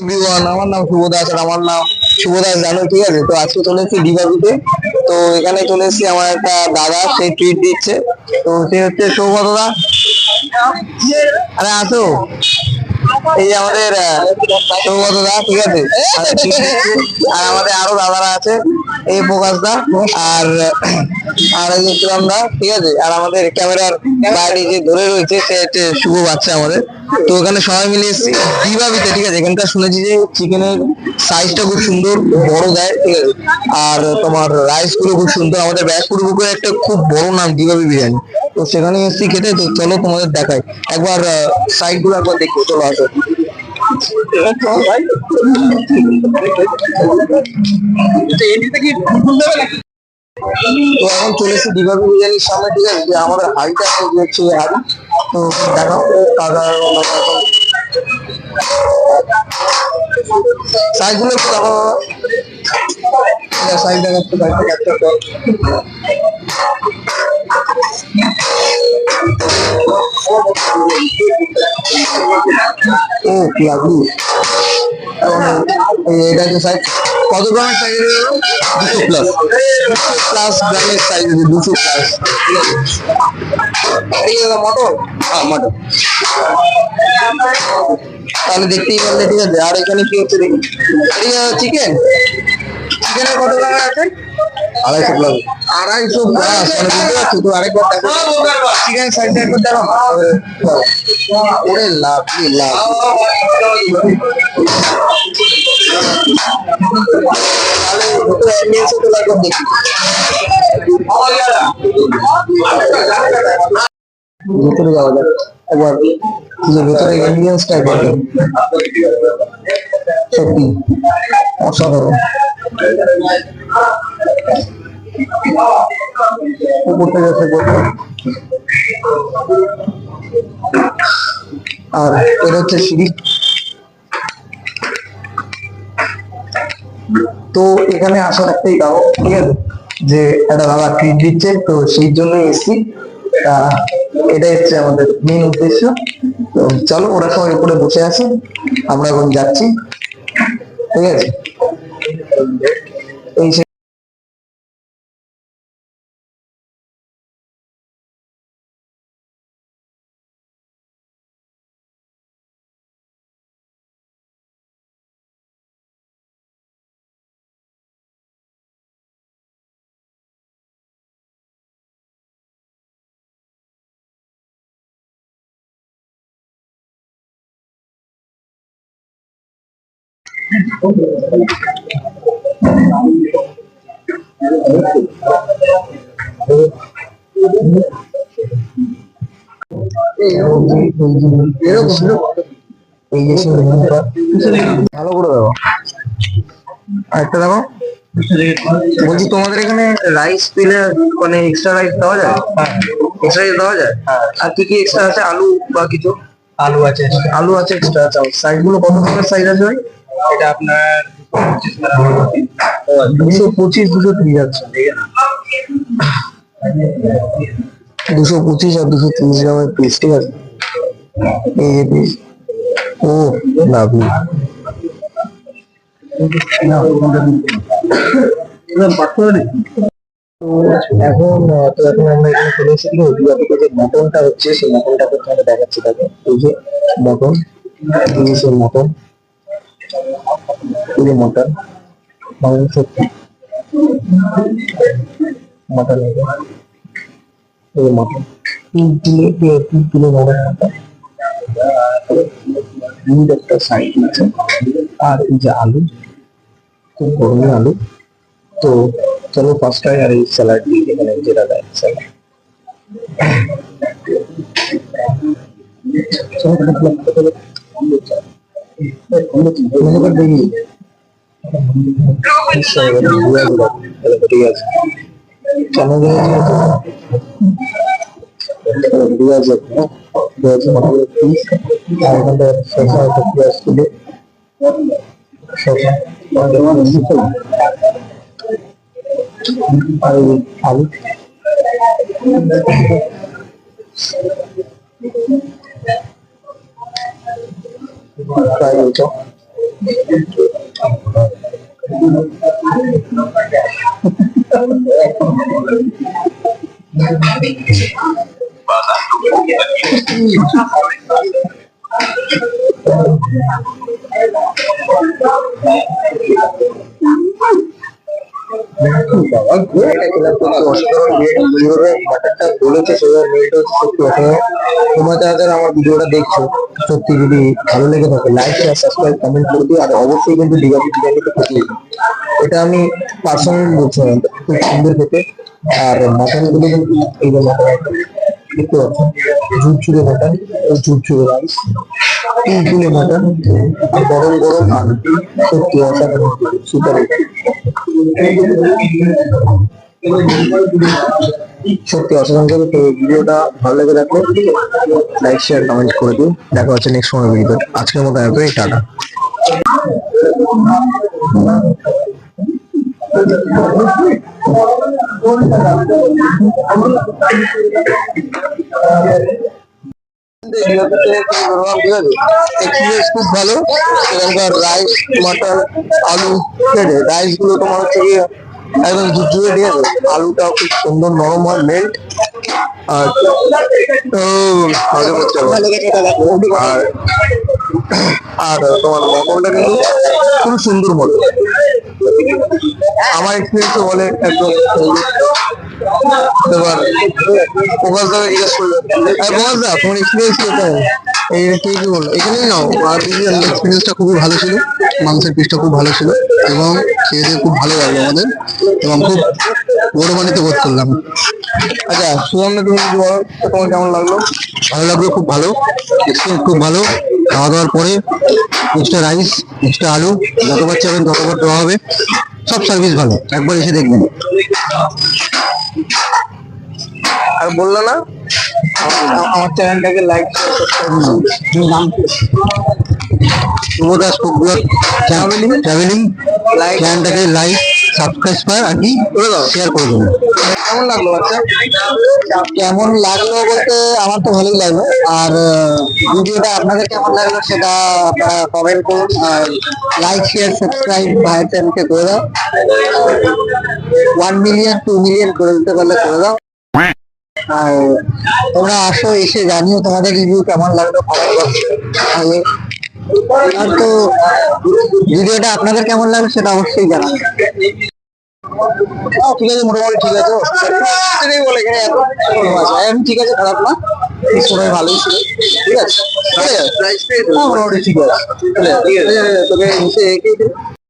Everyone, আমার নাম শুভ দাস আর আমার নাম শুভ দাস জানো, ঠিক আছে? তো আজকে চলে এসেছি দীঘাতে। তো এখানে চলে এসেছি, আমার একটা দাদা সে ট্রিট দিচ্ছে। তো সে হচ্ছে সৌগত দা। আরে আসো, এই যে আমাদের সৌগত দা, ঠিক আছে? আর treat দিচ্ছে। আর আমাদের আরো দাদারা আছে, এই প্রকাশ দা আর আর এই যে প্রিয়ম দা, ঠিক আছে? আর আমাদের ক্যামেরার বাইরে যে ধরে রয়েছে সে হচ্ছে শুভ বাচ্চা আমাদের। তো ওখানে সবাই মিলে এসেছি দিবাবিতে, ঠিক আছে? এখানকার শুনেছি যে চিকেনের সাইজটা খুব সুন্দর, বড় দেয়, ঠিক আছে? আর তোমার রাইস গুলো খুব সুন্দর। আমাদের ব্যাসপুর বুকে একটা খুব বড় নাম দিবাবি বিরিয়ানি। তো সেখানে এসেছি খেতে। তো চলো তোমাদের দেখাই একবার সাইড গুলো একবার দেখো, চলো আসো। তো এখন চলে এসেছি দিবাবি বিরিয়ানির সামনে, ঠিক আছে? যে আমাদের হাড়িটা হচ্ছে হাড়ি। তো দেখো কাকা সাইজ গুলো একটু দেখো, সাইজ দেখো একটু, সাইজটা ক্যাপচার কর। ও কি লাগলো, এটা হচ্ছে সাইজ। কত গ্রামের সাইজ? 200 প্লাস গ্রামের সাইজ, 200 প্লাস। এই দাদা মটর, হ্যাঁ মটর। তাহলে দেখতেই পারলে, ঠিক আছে? আর এখানে কি হচ্ছে দেখি, চিকেন। চিকেনের কত টাকা আছে? 250 প্লাস। 250 প্লাস, মানে বুঝতে পারছো তো? আরেকবার দেখো চিকেন সাইজটা একবার দেখো। ওরে লাভ কি লাভ। তাহলে ভেতরে অ্যাম্বিয়েন্স তো একবার দেখি। ভেতরে যাওয়া যাক একবার, যে ভেতরে অ্যাম্বিয়েন্সটা একবার দেখো। সত্যি অসাধারণ। উপরটা যাচ্ছে, আর এটা হচ্ছে সিঁড়ি। তো এখানে আসার একটাই কারণ, ঠিক আছে, যে একটা দাদা ট্রিট দিচ্ছে, তো সেই জন্য এসছি। এটাই হচ্ছে আমাদের মেন উদ্দেশ্য। তো চলো, ওরা সবাই উপরে বসে আছে, আমরা এখন যাচ্ছি, ঠিক আছে? এই এই যে ভালো করে দেখো, আরেকটা দেখো। বলছি তোমাদের এখানে রাইস পেলে মানে এক্সট্রা রাইস দেওয়া যায়? এক্সট্রা রাইস দেওয়া যায়। আর কি কি এক্সট্রা আছে? আলু বা কিছু? আলু আছে, আলু আছে এক্সট্রা। আছে সাইজ গুলো কত ধরনের সাইজ আছে ভাই? এটা আপনার 225, 230 আছে। 225 আর 230 গ্রামের পিস, ঠিক আছে? এই যে পিস। ও লাভলি। তো এখন আমরা এখানে চলে এসেছি দিঘাতে, যে মটনটা হচ্ছে সেই মটনটা করতে আমরা দেখাচ্ছি তাকে। এই যে মটন, এই যে সেই মটন, এই যে মটন মাংস, মটন, এই যে মটন 3 কিলো মটন, মটন একটা সাইড আছে। আর এই যে আলু, খুব গরমের আলু। তো চলো ফার্স্টটাই আর এই স্যালাড দিই, এখানে যেটা দেয় স্যালাড। দেখি ঠিক আছে, কেন পেঁয়াজ পিস, আর এখানটা শসা একটা পেঁয়াজ তুলে, শসা আর আলু। ফ্রাই মাটনটা বলেছে সেভাবে মেলটা হচ্ছে সত্যি অসাধারণ। তোমরা যারা আমার ভিডিওটা দেখছো সত্যি যদি ভালো লেগে থাকে লাইক শেয়ার সাবস্ক্রাইব কমেন্ট করে দিও, আর অবশ্যই কিন্তু দিঘাপুর বিরিয়ানিতে খেতে। এটা আমি পার্সোনালি বলছি না, খুব সুন্দর খেতে। আর মাটন গুলো কিন্তু এই যে মাটন দেখতে পাচ্ছেন ঝুরঝুরে মাটন, ঝুরঝুরে রাইস, তুলতুলে মাটন, আর গরম গরম আলু, সত্যি অসাধারণ সুপার। সত্যি অসাধারণ করে। তো ভিডিওটা ভালো লেগে থাকলে লাইক শেয়ার কমেন্ট করে দিন। দেখা হচ্ছে নেক্সট কোনো ভিডিওতে। আজকের মতো এতটাই, টাটা। এক্সপিরিয়েন্স খুব ভালো। এখানকার রাইস, মাটন, আলু, ঠিক আছে, রাইস গুলো তোমার হচ্ছে গিয়ে একদম ঝুরঝুরে, ঠিক আছে, আলুটাও খুব সুন্দর নরম হয়, মেল্ট। আর আর আর তোমার মটনটা কিন্তু খুব সুন্দর মটন, আমার এক্সপিরিয়েন্স বলে একদম। এবার প্রকাশ দাকে জিজ্ঞেস করলো, প্রকাশ দা তোমার এক্সপিরিয়েন্স কেমন? এই কি কি বললো এখানেই নাও। আর এক্সপিরিয়েন্সটা খুবই ভালো ছিল, মাংসের পিসটা খুব ভালো ছিল এবং খেয়ে দিয়ে খুব ভালো লাগলো আমাদের, এবং খুব গৌরবান্বিত বোধ করলাম। আচ্ছা সুগন্ধ, তুমি কিছু বলো, তোমার কেমন লাগলো? ভালো লাগলো, খুব ভালো এক্সপিরিয়েন্স, খুব ভালো। খাওয়া দাওয়ার পরে এক্সট্রা রাইস, এক্সট্রা আলু যতবার চাবেন ততবার দেওয়া হবে। সব সার্ভিস ভালো, একবার এসে দেখবেন। আর বললো না আমার চ্যানেলটাকে লাইক শুভদাস ফুড ব্লগ ট্রাভেলিং চ্যানেলটাকে লাইক সাবস্ক্রাইব আর কি শেয়ার করে দেবেন। কেমন লাগলো বাচ্চা? কেমন লাগলো বলতে আমার তো ভালোই লাগলো। আর ভিডিওটা আপনাদের কেমন লাগলো সেটা আপনারা কমেন্ট করুন, আর লাইক শেয়ার সাবস্ক্রাইব ভাইয়ের চ্যানেলকে করে দাও। 1 মিলিয়ন 2 মিলিয়ন করে দিতে পারলে করে দাও। আর তোমরা আসো, এসে জানিও তোমাদের রিভিউ কেমন লাগলো খাবার। আর তো ভিডিওটা আপনাদের কেমন লাগলো সেটা অবশ্যই জানাবেন। ঠিক আছে, মোটামুটি ঠিক আছে, বলে এখানে এখন ঠিক আছে, খারাপ না, সবাই ভালোই ছিল, ঠিক আছে, মোটামুটি ঠিক আছে। তোকে